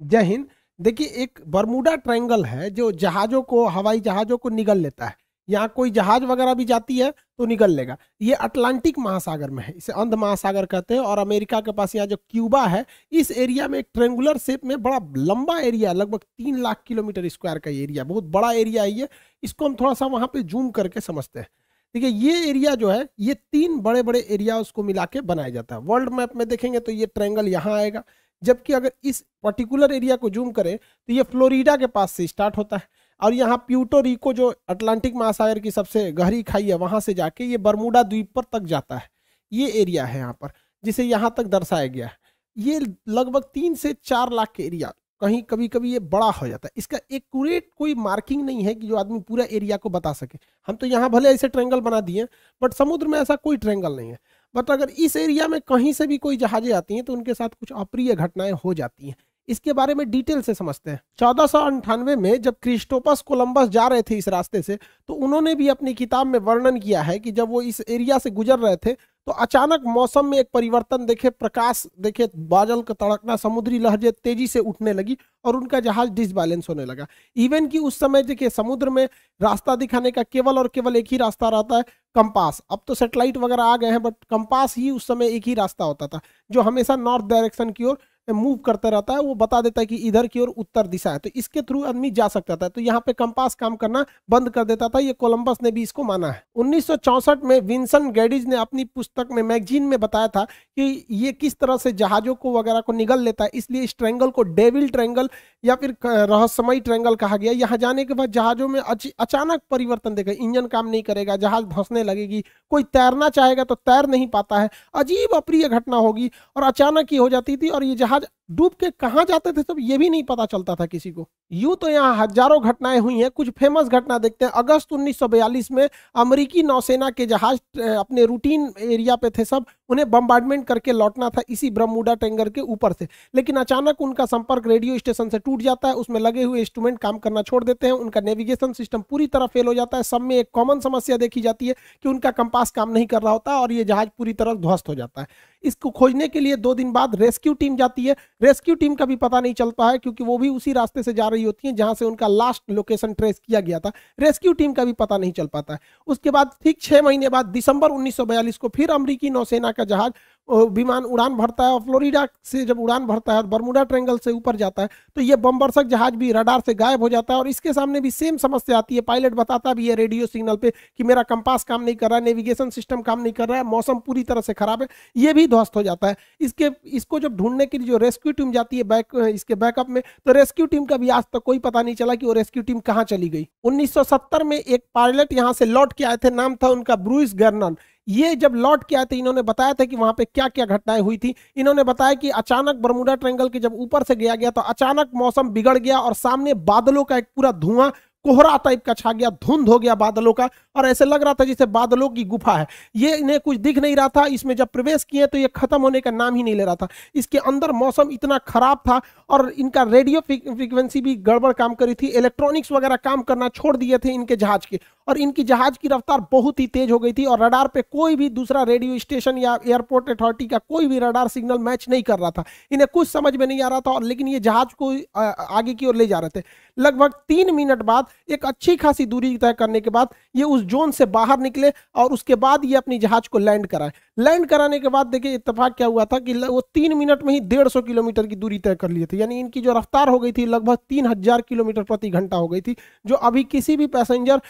जय हिंद। देखिए, एक बरमूडा ट्रायंगल है जो जहाज़ों को, हवाई जहाज़ों को निगल लेता है। यहाँ कोई जहाज़ वगैरह भी जाती है तो निगल लेगा। ये अटलांटिक महासागर में है, इसे अंध महासागर कहते हैं। और अमेरिका के पास यहाँ जो क्यूबा है, इस एरिया में एक ट्रेंगुलर शेप में बड़ा लंबा एरिया, लगभग 3 लाख किलोमीटर स्क्वायर का एरिया, बहुत बड़ा एरिया है ये। इसको हम थोड़ा सा वहाँ पे जूम करके समझते हैं। देखिए, ये एरिया जो है, ये 3 बड़े बड़े एरिया उसको मिला के बनाया जाता है। वर्ल्ड मैप में देखेंगे तो ये ट्रायंगल यहाँ आएगा। जबकि अगर इस पर्टिकुलर एरिया को जूम करें तो ये फ्लोरिडा के पास से स्टार्ट होता है, और यहाँ प्यूर्टो रिको जो अटलांटिक महासागर की सबसे गहरी खाई है, वहां से जाके ये बरमूडा द्वीप पर तक जाता है। ये एरिया है यहाँ पर, जिसे यहाँ तक दर्शाया गया है। ये लगभग 3 से 4 लाख के एरिया, कहीं कभी कभी ये बड़ा हो जाता है। इसका एक्यूरेट कोई मार्किंग नहीं है कि जो आदमी पूरा एरिया को बता सके। हम तो यहाँ भले ऐसे ट्रायंगल बना दिए, बट समुद्र में ऐसा कोई ट्रायंगल नहीं है। बट अगर इस एरिया में कहीं से भी कोई जहाजें आती हैं तो उनके साथ कुछ अप्रिय घटनाएं हो जाती हैं। इसके बारे में डिटेल से समझते हैं। 1498 में जब क्रिस्टोपस कोलंबस जा रहे थे इस रास्ते से, तो उन्होंने भी अपनी किताब में वर्णन किया है कि जब वो इस एरिया से गुजर रहे थे तो अचानक मौसम में एक परिवर्तन देखे, प्रकाश देखे, बादल का तड़कना, समुद्री लहरें तेजी से उठने लगी और उनका जहाज डिसबैलेंस होने लगा। इवन कि उस समय देखिए, समुद्र में रास्ता दिखाने का केवल और केवल एक ही रास्ता रहता है, कंपास। अब तो सेटेलाइट वगैरह आ गए हैं, बट कंपास ही उस समय एक ही रास्ता होता था, जो हमेशा नॉर्थ डायरेक्शन की ओर मूव करता रहता है। वो बता देता है कि इधर की ओर उत्तर दिशा है, तो इसके थ्रू आदमी जा सकता था। तो यहाँ पे कंपास काम करना बंद कर देता था। ये कोलंबस ने भी इसको माना है। 1964 में विंसन गैडिज ने अपनी पुस्तक में, मैगजीन में बताया था कि ये किस तरह से जहाजों को वगैरह को निगल लेता है। इसलिए इस ट्रायंगल को डेविल ट्रायंगल या फिर रहस्यमयी ट्रायंगल कहा गया। यहाँ जाने के बाद जहाजों में अचानक परिवर्तन देखा, इंजन काम नहीं करेगा, जहाज धंसने लगेगी, कोई तैरना चाहेगा तो तैर नहीं पाता है, अजीब अप्रिय घटना होगी और अचानक ही हो जाती थी। और ये जहाज डूब के कहाँ जाते थे सब ये भी नहीं पता चलता था किसी को। यूं तो यहाँ हजारों घटनाएं हुई हैं। कुछ फेमस घटना देखते हैं। अगस्त 1942 में अमेरिकी नौसेना के जहाज अपने रूटीन एरिया पे थे सब, उन्हें बम्बार्डमेंट करके लौटना था इसी बरमूडा ट्रायंगल के ऊपर से। लेकिन अचानक उनका संपर्क रेडियो स्टेशन से टूट जाता है, उसमें लगे हुए इंस्ट्रूमेंट काम करना छोड़ देते हैं, उनका नेविगेशन सिस्टम पूरी तरह फेल हो जाता है। सब में एक कॉमन समस्या देखी जाती है कि उनका कंपास काम नहीं कर रहा होता और ये जहाज पूरी तरह ध्वस्त हो जाता है। इसको खोजने के लिए 2 दिन बाद रेस्क्यू टीम जाती है। रेस्क्यू टीम का भी पता नहीं चलता है, क्योंकि वो भी उसी रास्ते से जा रही होती है जहां से उनका लास्ट लोकेशन ट्रेस किया गया था। रेस्क्यू टीम का भी पता नहीं चल पाता है। उसके बाद ठीक 6 महीने बाद दिसंबर 1942 को फिर अमेरिकी नौसेना का जहाज विमान उड़ान भरता है, और फ्लोरिडा से जब उड़ान भरता है और बरमूडा ट्रायंगल से ऊपर जाता है तो ये बमबरसक जहाज भी रडार से गायब हो जाता है। और इसके सामने भी सेम समस्या आती है। पायलट बताता भी है रेडियो सिग्नल पे कि मेरा कंपास काम नहीं कर रहा है, नेविगेशन सिस्टम काम नहीं कर रहा है, मौसम पूरी तरह से खराब है। ये भी ध्वस्त हो जाता है। इसको जब ढूंढने के लिए जो रेस्क्यू टीम जाती है इसके बैकअप में, तो रेस्क्यू टीम का भी आज तक कोई पता नहीं चला कि वो रेस्क्यू टीम कहाँ चली गई। 1970 में एक पायलट यहाँ से लौट के आए थे, नाम था उनका ब्रूइस गर्नन। ये जब लौट के आए थे, इन्होंने बताया था कि वहां पे क्या क्या घटनाएं हुई थी। इन्होंने बताया कि अचानक बरमूडा ट्रायंगल के जब ऊपर से गया तो अचानक मौसम बिगड़ गया और सामने बादलों का एक पूरा धुआं, कोहरा टाइप का छा गया, धुंध हो गया बादलों का, और ऐसे लग रहा था जैसे बादलों की गुफा है। ये इन्हें कुछ दिख नहीं रहा था। इसमें जब प्रवेश किए तो ये खत्म होने का नाम ही नहीं ले रहा था। इसके अंदर मौसम इतना खराब था और इनका रेडियो फ्रीक्वेंसी भी गड़बड़ काम करी थी, इलेक्ट्रॉनिक्स वगैरह काम करना छोड़ दिए थे इनके जहाज के, और इनकी जहाज की रफ्तार बहुत ही तेज हो गई थी और रडार पे कोई भी दूसरा रेडियो स्टेशन या एयरपोर्ट अथॉरिटी का कोई भी रडार सिग्नल मैच नहीं कर रहा था। इन्हें कुछ समझ में नहीं आ रहा था, और लेकिन ये जहाज को आगे की ओर ले जा रहे थे। लगभग 3 मिनट बाद, एक अच्छी खासी दूरी तय करने के बाद, ये उस जोन से बाहर निकले और उसके बाद ये अपनी जहाज को लैंड कराए। लैंड कराने के बाद देखिए इत्तेफाक क्या हुआ था कि वो 3 मिनट में ही 150 किलोमीटर की दूरी तय कर लिए थे। यानी इनकी जो रफ्तार हो गई थी लगभग 3000 किलोमीटर प्रति घंटा हो गई थी, जो अभी किसी भी पैसेंजर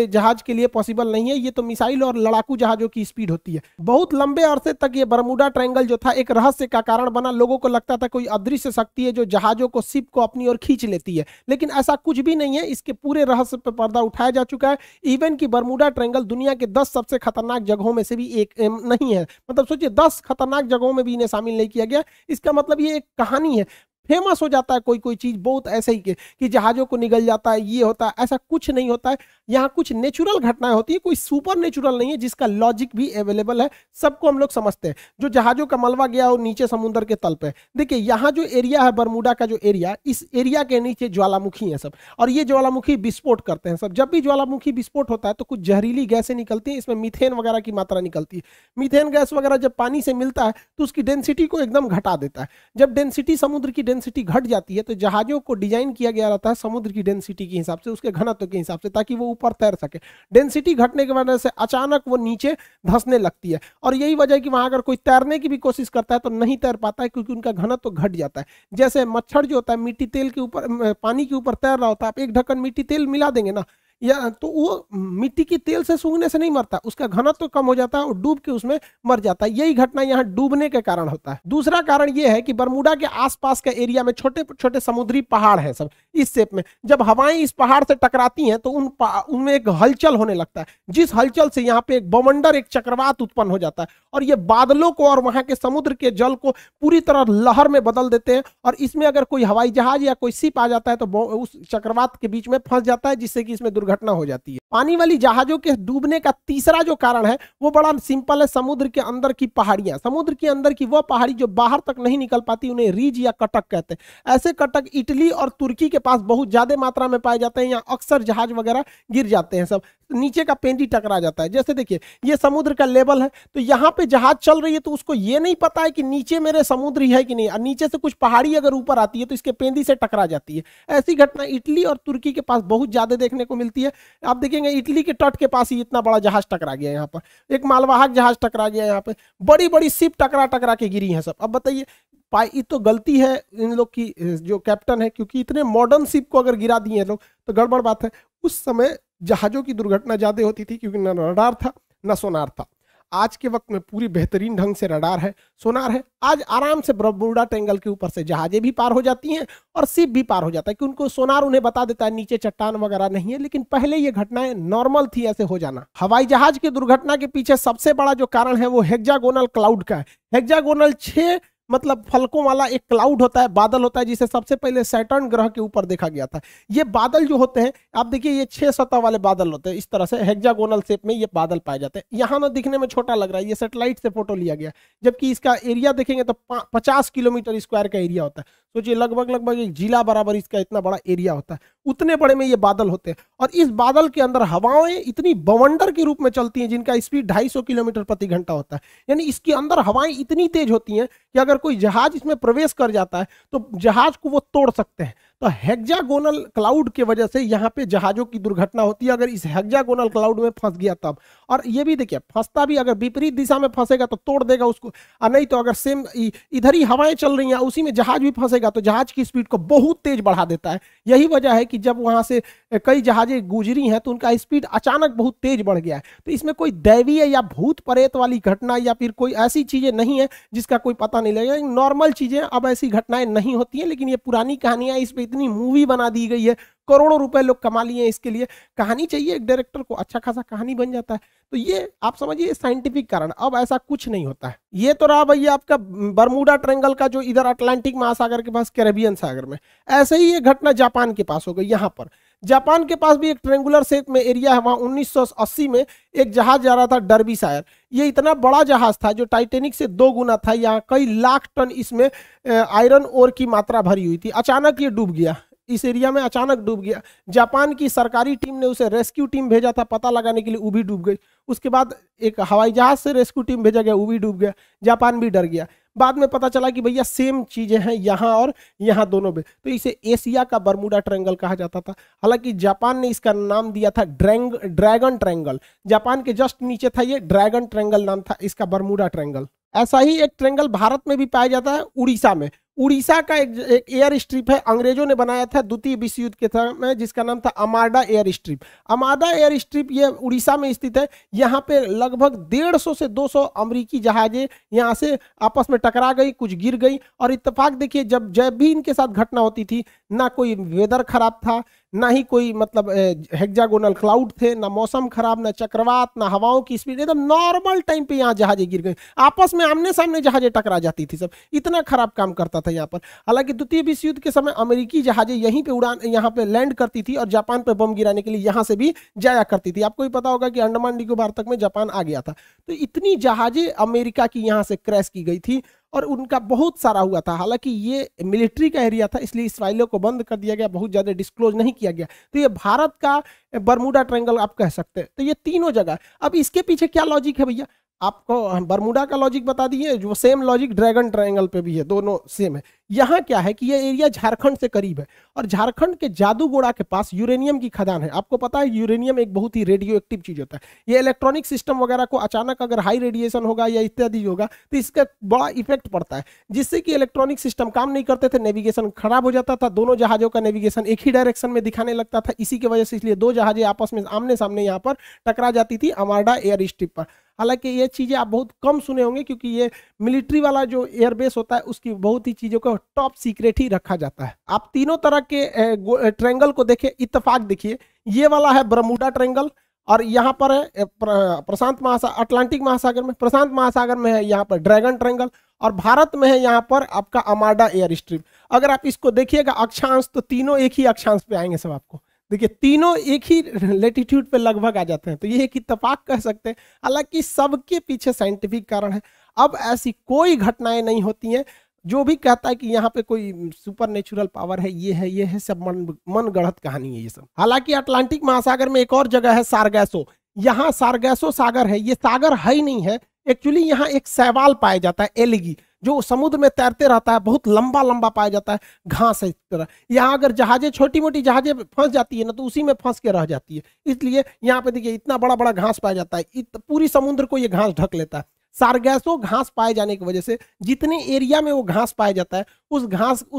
जहाज के लिए पॉसिबल नहीं है। ये तो मिसाइल और लड़ाकू जहाजों की स्पीड होती है। बहुत लंबे अरसे तक ये बरमूडा ट्रायंगल जो था एक रहस्य का कारण बना। लोगों को लगता था कोई अदृश्य शक्ति है जो जहाजों को, शिप को अपनी ओर खींच लेती है, लेकिन ऐसा कुछ भी नहीं है। इसके पूरे रहस्य पर पर्दा उठाया जा चुका है। इवन कि बरमूडा ट्रायंगल दुनिया के 10 सबसे खतरनाक जगहों में से भी एक नहीं है। मतलब सोचिए, 10 खतरनाक जगहों में भी इन्हें शामिल नहीं किया गया। इसका मतलब ये एक कहानी है। फेमस हो जाता है कोई कोई चीज बहुत ऐसे ही कि जहाजों को निगल जाता है, ये होता है, ऐसा कुछ नहीं होता है। यहाँ कुछ नेचुरल घटनाएं होती है, कोई सुपर नेचुरल नहीं है, जिसका लॉजिक भी अवेलेबल है, सबको हम लोग समझते हैं। जो जहाजों का मलबा गया वो नीचे समुद्र के तल पे। देखिए यहाँ जो एरिया है बरमूडा का, जो एरिया, इस एरिया के नीचे ज्वालामुखी है सब, और ये ज्वालामुखी विस्फोट करते हैं सब। जब भी ज्वालामुखी विस्फोट होता है तो कुछ जहरीली गैसें निकलती हैं, इसमें मीथेन वगैरह की मात्रा निकलती है। मीथेन गैस वगैरह जब पानी से मिलता है तो उसकी डेंसिटी को एकदम घटा देता है। जब डेंसिटी, समुद्र की डेंसिटी घट जाती है तो जहाजों को डिजाइन किया गया रहता है समुद्र की डेंसिटी के हिसाब से, उसके घनत्व के हिसाब से, ताकि वो ऊपर तैर सके। डेंसिटी घटने की वजह से अचानक वो नीचे धंसने लगती है, और यही वजह है कि वहां अगर कोई तैरने की भी कोशिश करता है तो नहीं तैर पाता है, क्योंकि उनका घनत्व घट जाता है। जैसे मच्छर जो होता है मिट्टी तेल के ऊपर, पानी के ऊपर तैर रहा होता है, आप एक ढक्कन मिट्टी तेल मिला देंगे ना, या तो वो मिट्टी की तेल से सूंघने से नहीं मरता, उसका घनत्व कम हो जाता है और डूब के उसमें मर जाता है। यही घटना यहाँ डूबने के कारण होता है। दूसरा कारण ये है कि बरमूडा के आसपास के एरिया में छोटे छोटे समुद्री पहाड़ हैं सब इस शेप में। जब हवाएं इस पहाड़ से टकराती हैं तो उनमें एक हलचल होने लगता है, जिस हलचल से यहाँ पे एक बवंडर, एक चक्रवात उत्पन्न हो जाता है, और ये बादलों को और वहां के समुद्र के जल को पूरी तरह लहर में बदल देते हैं। और इसमें अगर कोई हवाई जहाज या कोई शिप आ जाता है तो उस चक्रवात के बीच में फंस जाता है, जिससे कि इसमें घटना हो जाती है। पानी वाली जहाजों के डूबने का तीसरा जो कारण है वो बड़ा सिंपल है, समुद्र के अंदर की पहाड़ियां। समुद्र के अंदर की वह पहाड़ी जो बाहर तक नहीं निकल पाती, उन्हें रीज या कटक कहते हैं। ऐसे कटक इटली और तुर्की के पास बहुत ज्यादा मात्रा में पाए जाते हैं। यहाँ अक्सर जहाज वगैरह गिर जाते हैं, सब नीचे का पेंडी टकरा जाता है। जैसे देखिए ये समुद्र का लेवल है, तो यहाँ पे जहाज चल रही है तो उसको ये नहीं पता है कि नीचे मेरे समुद्र ही है कि नहीं, और नीचे से कुछ पहाड़ी अगर ऊपर आती है तो इसके पेंदी से टकरा जाती है। ऐसी घटना इटली और तुर्की के पास बहुत ज्यादा देखने को मिलती है। आप देखेंगे इटली के तट के पास ही इतना बड़ा जहाज टकरा गया, यहाँ पर एक मालवाहक जहाज टकरा गया, यहाँ पे बड़ी बड़ी शिप टकरा टकरा के गिरी है सब। अब बताइए ये तो गलती है इन लोग की, जो कैप्टन है, क्योंकि इतने मॉडर्न शिप को अगर गिरा दिए लोग तो गड़बड़ बात है। उस समय जहाजों की दुर्घटना ज्यादा होती थी क्योंकि न रडार था न सोनार था। आज के वक्त में पूरी बेहतरीन ढंग से रडार है, सोनार है। आज आराम से बरमूडा ट्रायंगल के ऊपर से जहाजें भी पार हो जाती हैं और शिप भी पार हो जाता है, कि उनको सोनार उन्हें बता देता है नीचे चट्टान वगैरह नहीं है। लेकिन पहले ये घटनाएं नॉर्मल थी ऐसे हो जाना। हवाई जहाज की दुर्घटना के पीछे सबसे बड़ा जो कारण है वो हेक्सागोनल क्लाउड का है। हेक्सागोनल 6 मतलब फलकों वाला एक क्लाउड होता है, बादल होता है, जिसे सबसे पहले सैटर्न ग्रह के ऊपर देखा गया था। ये बादल जो होते हैं, आप देखिए ये 6 सतह वाले बादल होते हैं, इस तरह से हेक्सागोनल शेप में ये बादल पाए जाते हैं। यहाँ ना दिखने में छोटा लग रहा है, ये सैटेलाइट से फोटो लिया गया, जबकि इसका एरिया देखेंगे तो 50 किलोमीटर स्क्वायर का एरिया होता है। सोचिए लगभग एक जिला बराबर इसका इतना बड़ा एरिया होता है, उतने बड़े में ये बादल होते हैं। और इस बादल के अंदर हवाएं इतनी बवंडर के रूप में चलती हैं जिनका स्पीड 250 किलोमीटर प्रति घंटा होता है। यानी इसके अंदर हवाएं इतनी तेज होती हैं कि अगर कोई जहाज इसमें प्रवेश कर जाता है तो जहाज को वो तोड़ सकते हैं। तो हेक्सागोनल क्लाउड की वजह से यहाँ पे जहाजों की दुर्घटना होती है, अगर इस हेक्सागोनल क्लाउड में फंस गया तब। और ये भी देखिए फंसता भी अगर विपरीत दिशा में फंसेगा तो तोड़ देगा उसको, और नहीं तो अगर सेम इधर ही हवाएं चल रही हैं उसी में जहाज भी फंसेगा तो जहाज की स्पीड को बहुत तेज बढ़ा देता है। यही वजह है कि जब वहां से कई जहाजें गुजरी हैं तो उनका स्पीड अचानक बहुत तेज बढ़ गया है। तो इसमें कोई दैवीय या भूत प्रेत वाली घटना या फिर कोई ऐसी चीजें नहीं है जिसका कोई पता नहीं लगेगा। नॉर्मल चीजें, अब ऐसी घटनाएं नहीं होती हैं, लेकिन ये पुरानी कहानियां, इस पे इतनी मूवी बना दी गई है, करोड़ों रुपए लोग कमा लिए इसके लिए। कहानी चाहिए एक डायरेक्टर को, अच्छा खासा कहानी बन जाता है। तो ये आप समझिए साइंटिफिक कारण। अब ऐसा कुछ नहीं होता है। ये तो रहा भैया आपका बरमूडा ट्रायंगल का, जो इधर अटलांटिक महासागर के पास कैरेबियन सागर में। ऐसे ही ये घटना जापान के पास हो गई। यहाँ पर जापान के पास भी एक ट्रायंगुलर शेप में एरिया है। वहां 1980 में एक जहाज जा रहा था डर्बीशायर। ये इतना बड़ा जहाज था जो टाइटेनिक से 2 गुना था। यहाँ कई लाख टन इसमें आयरन ओर की मात्रा भरी हुई थी। अचानक ये डूब गया, इस एरिया में अचानक डूब गया। जापान की सरकारी टीम ने उसे रेस्क्यू टीम भेजा था पता लगाने के लिए, वो भी डूब गई। उसके बाद एक हवाई जहाज से रेस्क्यू टीम भेजा गया, वो भी डूब गया। जापान भी डर गया। बाद में पता चला कि भैया सेम चीजें हैं यहाँ और यहाँ दोनों में, तो इसे एशिया का बरमूडा ट्रायंगल कहा जाता था। हालांकि जापान ने इसका नाम दिया था ड्रैगन ट्रायंगल। जापान के जस्ट नीचे था ये, ड्रैगन ट्रायंगल नाम था इसका, बरमूडा ट्रायंगल। ऐसा ही एक ट्रायंगल भारत में भी पाया जाता है, उड़ीसा में। उड़ीसा का एक एयर स्ट्रिप है, अंग्रेजों ने बनाया था द्वितीय विश्व युद्ध के समय, जिसका नाम था अमाडा एयर स्ट्रिप। अमाडा एयर स्ट्रिप ये उड़ीसा में स्थित है। यहाँ पे लगभग 150 से 200 अमेरिकी जहाजें यहाँ से आपस में टकरा गई, कुछ गिर गई। और इत्तेफाक देखिए, जब भी इनके साथ घटना होती थी, ना कोई वेदर खराब था, ना ही कोई मतलब हेक्सागोनल क्लाउड थे, ना मौसम खराब, ना चक्रवात, ना हवाओं की स्पीड, एकदम नॉर्मल टाइम पे यहाँ जहाजें गिर गई। आपस में आमने सामने जहाजें टकरा जाती थी सब, इतना खराब काम करता था यहाँ पर। हालांकि द्वितीय विश्व युद्ध के समय अमेरिकी जहाजें यहीं पे यहाँ पे लैंड करती थी और जापान पे बम गिराने के लिए यहाँ से भी जाया करती थी। आपको भी पता होगा कि अंडमान निकोबार तक में जापान आ गया था। तो इतनी जहाजें अमेरिका की यहाँ से क्रैश की गई थी और उनका बहुत सारा हुआ था। हालांकि ये मिलिट्री का एरिया था, इसलिए इस फाइलों को बंद कर दिया गया, बहुत ज्यादा डिस्क्लोज नहीं किया गया। तो ये भारत का बरमूडा ट्रायंगल आप कह सकते हैं। तो ये तीनों जगह। अब इसके पीछे क्या लॉजिक है भैया? आपको बरमूडा का लॉजिक बता दिए, जो सेम लॉजिक ड्रैगन ट्रायंगल पे भी है, दोनों सेम है। यहाँ क्या है कि ये एरिया झारखंड से करीब है और झारखंड के जादूगोड़ा के पास यूरेनियम की खदान है। आपको पता है यूरेनियम एक बहुत ही रेडियो एक्टिव चीज होता है। ये इलेक्ट्रॉनिक सिस्टम वगैरह को अचानक अगर हाई रेडिएशन होगा या इत्यादि होगा तो इसका बड़ा इफेक्ट पड़ता है, जिससे कि इलेक्ट्रॉनिक सिस्टम काम नहीं करते थे, नेविगेशन खराब हो जाता था, दोनों जहाजों का नेविगेशन एक ही डायरेक्शन में दिखाने लगता था। इसी की वजह से इसलिए दो जहाजें आपस में आमने सामने यहाँ पर टकरा जाती थी अमार्डा एयर स्ट्रिप पर। हालांकि ये चीजें आप बहुत कम सुने होंगे क्योंकि ये मिलिट्री वाला जो एयरबेस होता है उसकी बहुत ही चीजों को टॉप सीक्रेट ही रखा जाता है। आप तीनों तरह के ट्रायंगल को देखिए, इत्तेफाक देखिए, ये वाला है बरमूडा ट्रायंगल और यहाँ पर है प्रशांत महासागर, अटलांटिक महासागर में, प्रशांत महासागर में है यहाँ पर ड्रैगन ट्रायंगल और भारत में है यहाँ पर आपका अमार्डा एयर स्ट्रिप। अगर आप इसको देखिएगा अक्षांश तो तीनों एक ही अक्षांश पे आएंगे सब। आपको देखिए तीनों एक ही लेटीट्यूड पे लगभग आ जाते हैं, तो ये एक इत्तेफाक कह सकते हैं। हालांकि सबके पीछे साइंटिफिक कारण है। अब ऐसी कोई घटनाएं नहीं होती हैं। जो भी कहता है कि यहाँ पे कोई सुपर नेचुरल पावर है, ये है सब मन गढ़ंत कहानी है ये सब। हालांकि अटलांटिक महासागर में एक और जगह है सारगैसो। यहाँ सारगैसो सागर है, ये सागर है ही नहीं है एक्चुअली। यहाँ एक शैवाल पाया जाता है, एलिगी, जो समुद्र में तैरते रहता है, बहुत लंबा लंबा पाया जाता है, घास है इस तरह। यहाँ अगर जहाजें, छोटी मोटी जहाजें फंस जाती है ना तो उसी में फंस के रह जाती है। इसलिए यहाँ पे देखिए इतना बड़ा बड़ा घास पाया जाता है, पूरी समुद्र को ये घास ढक लेता है। सारगैसो घास पाए जाने की वजह से जितने एरिया में वो घास पाया जाता है उस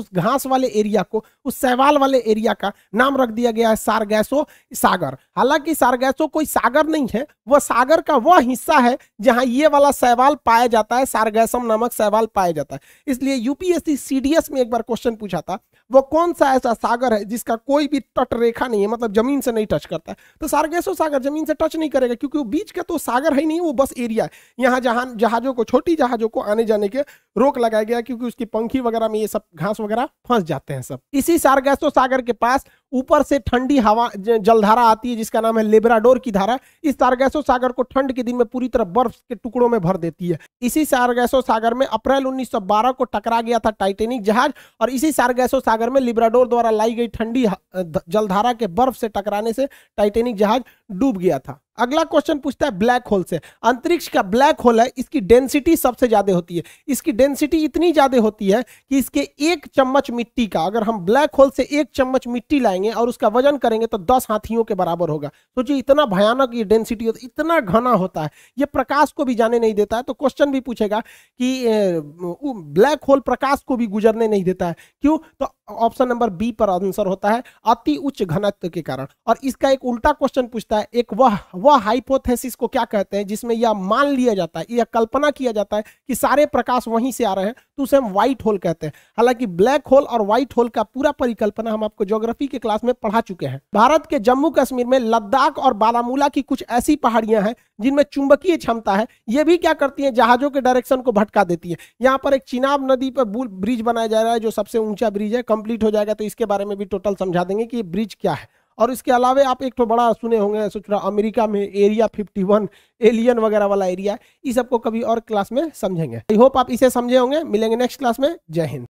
घास वाले एरिया को, उस शैवाल वाले एरिया का नाम रख दिया गया है सारगैसो सागर। हालांकि सारगैसो कोई सागर नहीं है, वह सागर का वह हिस्सा है जहां ये वाला शैवाल पाया जाता है, सारगैसम नामक शैवाल पाया जाता है। इसलिए यूपीएससी सीडीएस में एक बार क्वेश्चन पूछा था, वो कौन सा ऐसा सागर है जिसका कोई भी तट रेखा नहीं है, मतलब जमीन से नहीं टच करता है। तो सारगैसो सागर जमीन से टच नहीं करेगा क्योंकि वो बीच का तो सागर है ही नहीं, वो बस एरिया है। यहाँ जहाजों को, छोटी जहाजों को आने जाने के रोक लगाया गया क्योंकि उसकी पंखी वगैरह में ये सब घास वगैरह फंस जाते हैं सब। इसी सारगैसो सागर के पास ऊपर से ठंडी हवा जलधारा आती है जिसका नाम है लेब्राडोर की धारा। इस सारगैसो सागर को ठंड के दिन में पूरी तरह बर्फ के टुकड़ों में भर देती है। इसी सारगैसो सागर में अप्रैल 1912 को टकरा गया था टाइटेनिक जहाज और इसी सारगैसो सागर में लिब्राडोर द्वारा लाई गई ठंडी जलधारा के बर्फ से टकराने से टाइटेनिक जहाज डूब गया था। अगला क्वेश्चन पूछता है ब्लैक होल से। अंतरिक्ष का ब्लैक होल है, इसकी डेंसिटी सबसे ज्यादा होती है। इसकी डेंसिटी इतनी ज्यादा होती है कि इसके एक चम्मच मिट्टी का, अगर हम ब्लैक होल से एक चम्मच मिट्टी लाएंगे और उसका वजन करेंगे तो 10 हाथियों के बराबर होगा। सोचिए इतना भयानक ये डेंसिटी होता है, इतना घना होता है, ये प्रकाश को भी जाने नहीं देता है। तो क्वेश्चन भी पूछेगा कि ब्लैक होल प्रकाश को भी गुजरने नहीं देता है, क्यों? तो ऑप्शन नंबर बी पर आंसर होता है अति उच्च घनत्व के कारण। और इसका एक उल्टा क्वेश्चन पूछता है, एक वह हाइपोथेसिस को क्या कहते हैं जिसमें यह मान लिया जाता है, यह कल्पना किया जाता है कि सारे प्रकाश वहीं से आ रहे हैं, तो उसे हम व्हाइट होल कहते हैं। हालांकि ब्लैक होल और व्हाइट होल का पूरा परिकल्पना हम आपको ज्योग्राफी के क्लास में पढ़ा चुके हैं। भारत के जम्मू कश्मीर में लद्दाख और बारामूला की कुछ ऐसी पहाड़ियां हैं जिनमें चुंबकीय क्षमता है। ये भी क्या करती है, जहाजों के डायरेक्शन को भटका देती है। यहाँ पर एक चिनाब नदी पर ब्रिज बनाया जा रहा है जो सबसे ऊंचा ब्रिज है, कंप्लीट हो जाएगा तो इसके बारे में भी टोटल समझा देंगे कि ये ब्रिज क्या है। और इसके अलावा आप एक तो बड़ा सुने होंगे, सोच रहा अमेरिका में एरिया 51 एलियन वगैरह वाला एरिया है। इस सबको कभी और क्लास में समझेंगे। आई होप आप इसे समझे होंगे। मिलेंगे नेक्स्ट क्लास में। जय हिंद।